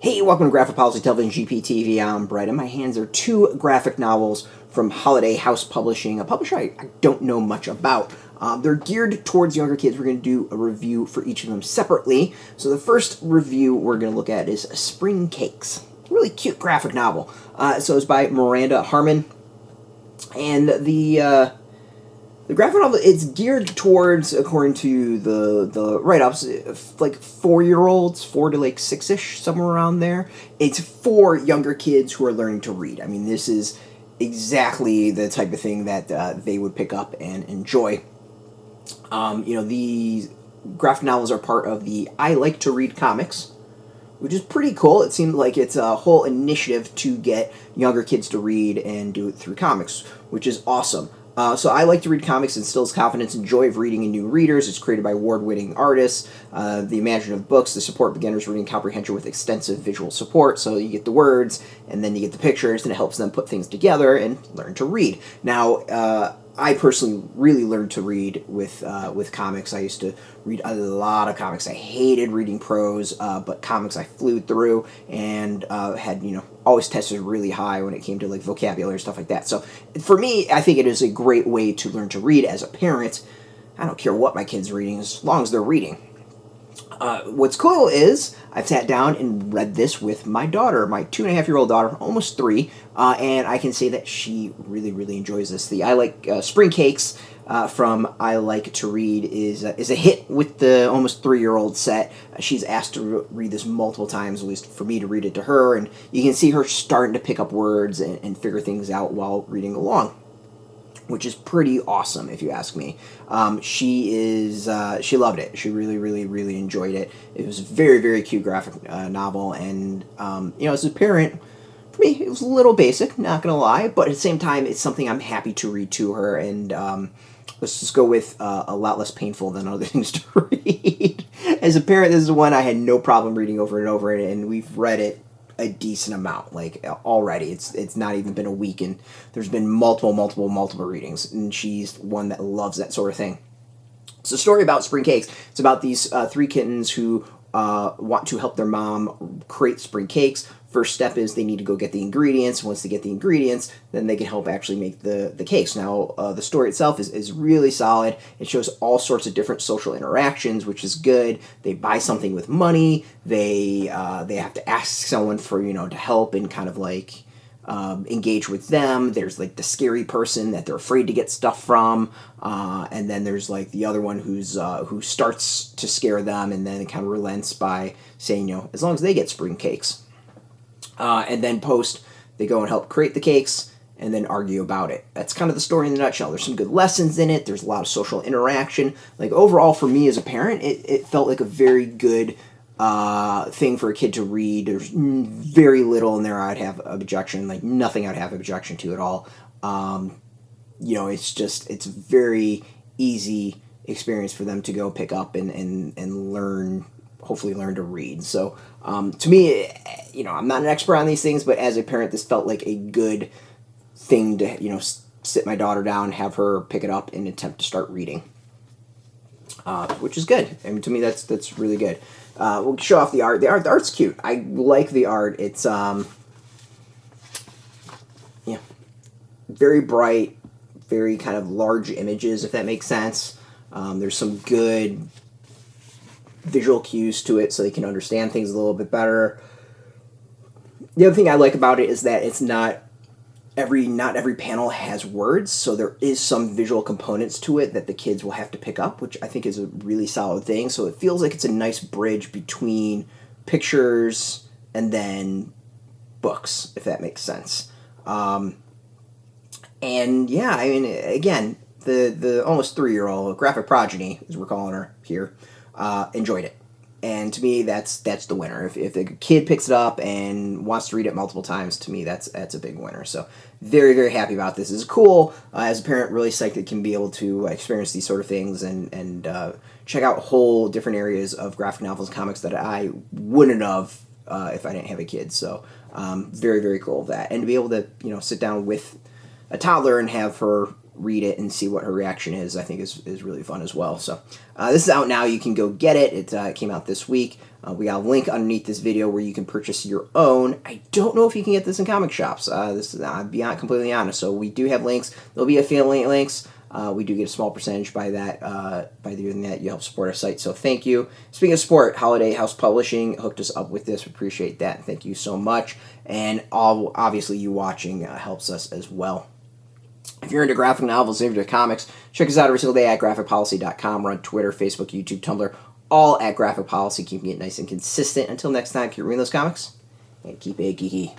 Hey, welcome to Graphic Policy Television GPTV. I'm Brett. In my hands are two graphic novels from Holiday House Publishing, a publisher I don't know much about. They're geared towards younger kids. We're going to do a review for each of them separately. So the first review we're going to look at is Spring Cakes. Really cute graphic novel. So it's by Miranda Harmon. And the graphic novel, it's geared towards, according to the write-ups, like 4-year-olds, 4 to like 6-ish, somewhere around there. It's for younger kids who are learning to read. I mean, this is exactly the type of thing that they would pick up and enjoy. These graphic novels are part of the I Like to Read comics, which is pretty cool. It seems like it's a whole initiative to get younger kids to read and do it through comics, which is awesome. So I Like to Read comics instills confidence and joy of reading in new readers. It's created by award-winning artists. The imaginative books that support beginners' reading comprehension with extensive visual support. So you get the words, and then you get the pictures, and it helps them put things together and learn to read. Now, I personally really learned to read with comics. I used to read a lot of comics. I hated reading prose, but comics I flew through and had always tested really high when it came to like vocabulary, stuff like that. So for me, I think it is a great way to learn to read as a parent. I don't care what my kid's reading as long as they're reading. What's cool is I've sat down and read this with my daughter, my 2.5-year-old daughter, almost 3, and I can say that she really, really enjoys this. The I Like Spring Cakes from I Like to Read is a hit with the almost 3-year-old set. She's asked to read this multiple times, at least for me to read it to her, and you can see her starting to pick up words and figure things out while reading along, which is pretty awesome, if you ask me. She loved it. She really, really, really enjoyed it. It was a very, very cute graphic novel, and as a parent, for me, it was a little basic, not gonna lie, but at the same time, it's something I'm happy to read to her, and let's just go with a lot less painful than other things to read. As a parent, this is one I had no problem reading over and over, and we've read it a decent amount, like already. It's not even been a week, and there's been multiple readings, and she's one that loves that sort of thing. It's a story about Spring Cakes. It's about these 3 kittens who want to help their mom create spring cakes. First step is they need to go get the ingredients. Once they get the ingredients, then they can help actually make the cakes. Now, the story itself is really solid. It shows all sorts of different social interactions, which is good. They buy something with money. They have to ask someone for to help and kind of like engage with them. There's like the scary person that they're afraid to get stuff from, and then there's like the other one who starts to scare them, and then it kind of relents by saying as long as they get spring cakes. And then they go and help create the cakes and then argue about it. That's kind of the story in a nutshell. There's some good lessons in it. There's a lot of social interaction. Like overall, for me as a parent, it felt like a very good thing for a kid to read. There's very little in there I'd have objection, like nothing I'd have objection to at all. It's a very easy experience for them to go pick up and learn, hopefully learn to read. So to me, I'm not an expert on these things, but as a parent, this felt like a good thing to, sit my daughter down, have her pick it up and attempt to start reading, which is good. I mean, to me, that's really good. We'll show off the art. The art's cute. I like the art. It's very bright, very kind of large images, if that makes sense. There's some good visual cues to it so they can understand things a little bit better. The other thing I like about it is that it's not every panel has words, so there is some visual components to it that the kids will have to pick up, which I think is a really solid thing. So it feels like it's a nice bridge between pictures and then books, if that makes sense. And yeah, I mean, again, the almost 3-year-old graphic progeny, as we're calling her here, enjoyed it. And to me, that's the winner. If the kid picks it up and wants to read it multiple times, to me, that's a big winner. So very, very happy about this. It's cool. As a parent, really psyched that can be able to experience these sort of things and check out whole different areas of graphic novels and comics that I wouldn't have if I didn't have a kid. So very, very cool of that. And to be able to sit down with a toddler and have her read it and see what her reaction is, I think is really fun as well. So this is out now. You can go get it. It came out this week. We got a link underneath this video where you can purchase your own. I don't know if you can get this in comic shops. This is, I'll be completely honest. So we do have links. There'll be affiliate links. We do get a small percentage by that. By doing that, you help support our site. So thank you. Speaking of support, Holiday House Publishing hooked us up with this. We appreciate that. Thank you so much. And obviously you watching helps us as well. If you're into graphic novels, if you're into comics, check us out every single day at graphicpolicy.com. We're on Twitter, Facebook, YouTube, Tumblr, all at Graphic Policy, keeping it nice and consistent. Until next time, keep reading those comics and keep it geeky.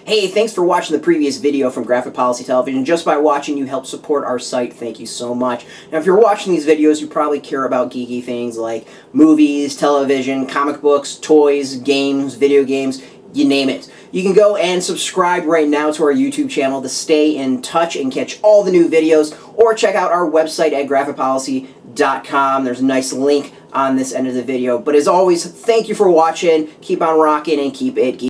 Hey, thanks for watching the previous video from Graphic Policy Television. Just by watching, you help support our site. Thank you so much. Now, if you're watching these videos, you probably care about geeky things like movies, television, comic books, toys, games, video games, you name it. You can go and subscribe right now to our YouTube channel to stay in touch and catch all the new videos, or check out our website at graphicpolicy.com. There's a nice link on this end of the video. But as always, thank you for watching. Keep on rocking and keep it geeky.